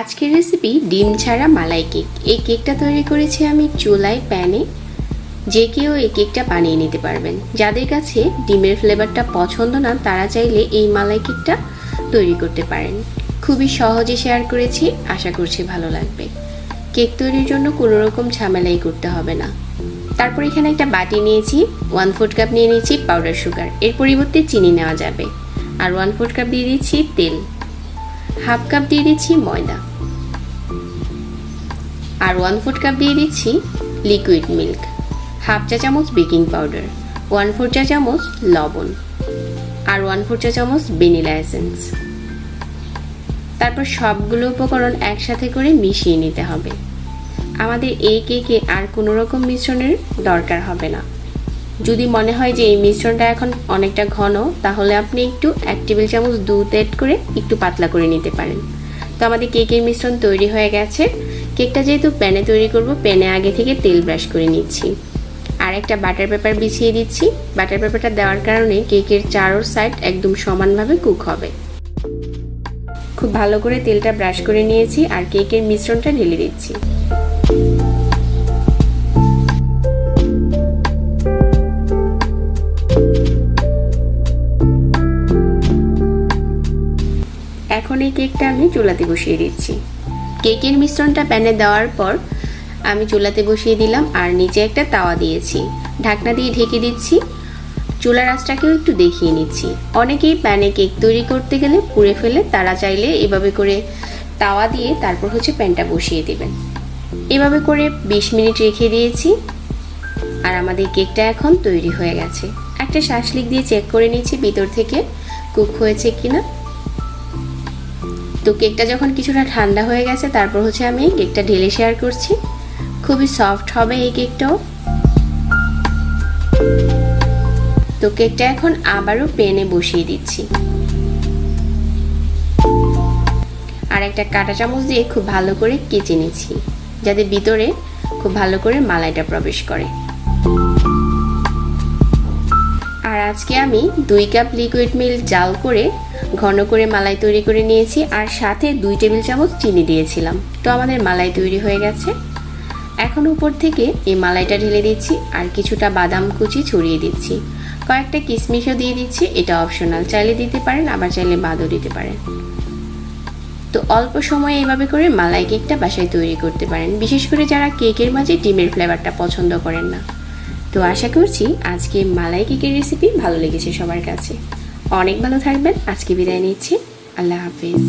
আজকের রেসিপি ডিম ছাড়া মালাই কেক। এই কেকটা তৈরি করেছি আমি চুলায় প্যানে। যে কেউ এই কেকটা বানিয়ে নিতে পারবেন। যাদের কাছে ডিমের ফ্লেভারটা পছন্দ না তারা চাইলে এই মালাই কেকটা তৈরি করতে পারেন। খুবই সহজে শেয়ার করেছি, আশা করছি ভালো লাগবে। কেক তৈরির জন্য কোনো রকম ঝামেলাই করতে হবে না। তারপর এখানে একটা বাটি নিয়েছি, 1/4 কাপ নিয়ে নিয়েছি পাউডার সুগার, এর পরিবর্তে চিনি নেওয়া যাবে। আর 1/4 কাপ দিয়ে দিচ্ছি তেল, 1/2 কাপ দিয়ে দিচ্ছি ময়দা, আর 1/4 কাপ দিয়ে দিচ্ছি লিকুইড মিল্ক, 1/2 চা চামচ বেকিং পাউডার, 1/4 চা চামচ লবণ, আর 1/4 চা চামচ ভ্যানিলা এসেন্স। তারপর সবগুলো উপকরণ একসাথে করে মিশিয়ে নিতে হবে। আমাদের এই কেকে আর কোনো রকম মিশ্রণের দরকার হবে না। যদি মনে হয় যে এই মিশ্রণটা এখন অনেকটা ঘন, তাহলে আপনি একটু 1 টেবিল চামচ দুধ অ্যাড করে একটু পাতলা করে নিতে পারেন। তো আমাদের কেকের মিশ্রণ তৈরি হয়ে গেছে। কেকটা যেহেতু প্যানে তৈরি করব, প্যানে আগে থেকে তেল ব্রাশ করে নিচ্ছি আর একটা বাটার পেপার বিছিয়ে দিচ্ছি। বাটার পেপারটা দেওয়ার কারণে কেকের চারো সাইড একদম সমানভাবে কুক হবে। খুব ভালো করে তেলটা ব্রাশ করে নিয়েছি আর কেকের মিশ্রণটা ঢেলে দিচ্ছি। এখন এই কেকটা আমি চুলাতে বসিয়ে দিচ্ছি। কেকের মিশ্রণটা প্যানে দেওয়ার পর আমি চুলাতে বসিয়ে দিলাম আর নিচে একটা তাওয়া দিয়েছি। ঢাকনা দিয়ে ঢেকে দিচ্ছি। চুলার আঁচটাকেও একটু দেখিয়ে নিচ্ছি। অনেকেই প্যানে কেক তৈরি করতে গেলে পুড়ে ফেলে, তারা চাইলে এভাবে করে তাওয়া দিয়ে তারপর প্যানটা বসিয়ে দেবেন। এভাবে করে 20 মিনিট রেখে দিয়েছি আর আমাদের কেকটা এখন তৈরি হয়ে গেছে। একটা শাঁসলিক দিয়ে চেক করে নিচ্ছি ভিতর থেকে কুক হয়েছে কিনা। তো কেকটা যখন কিছুটা ঠান্ডা হয়ে গেছে তারপর আমি কেকটা ঢেলে শেয়ার করছি। খুবই সফট হবে এই কেকটাও। তো কেকটা এখন আবারও প্যানে বসিয়ে দিচ্ছি আর একটা কাঁটা চামচ দিয়ে খুব ভালো করে কেচে নিচ্ছি, যাতে ভিতরে খুব ভালো করে মালাইটা প্রবেশ করে। আর আজকে আমি 2 কাপ লিকুইড মিল্ক জাল করে ঘন করে মালাই তৈরি করে নিয়েছি আর সাথে 2 টেবিল চামচ চিনি দিয়েছিলাম। তো আমাদের মালাই তৈরি হয়ে গেছে। এখন উপর থেকে এই মালাইটা ঢেলে দিচ্ছি আর কিছুটা বাদাম কুচি ছড়িয়ে দিচ্ছি। কয়েকটা কিশমিশও দিয়ে দিচ্ছি, এটা অপশনাল, চাইলে দিতে পারেন আবার চাইলে বাদও দিতে পারেন। তো অল্প সময়ে এইভাবে করে মালাই কেকটা বাসায় তৈরি করতে পারেন, বিশেষ করে যারা কেকের মাঝে ডিমের ফ্লেভারটা পছন্দ করেন না। তো আশা করছি আজকে মালাই কেকের রেসিপি ভালো লেগেছে সবার কাছে। অনেক ভালো থাকবেন। আজকে বিদায় নিচ্ছি। আল্লাহ হাফেজ।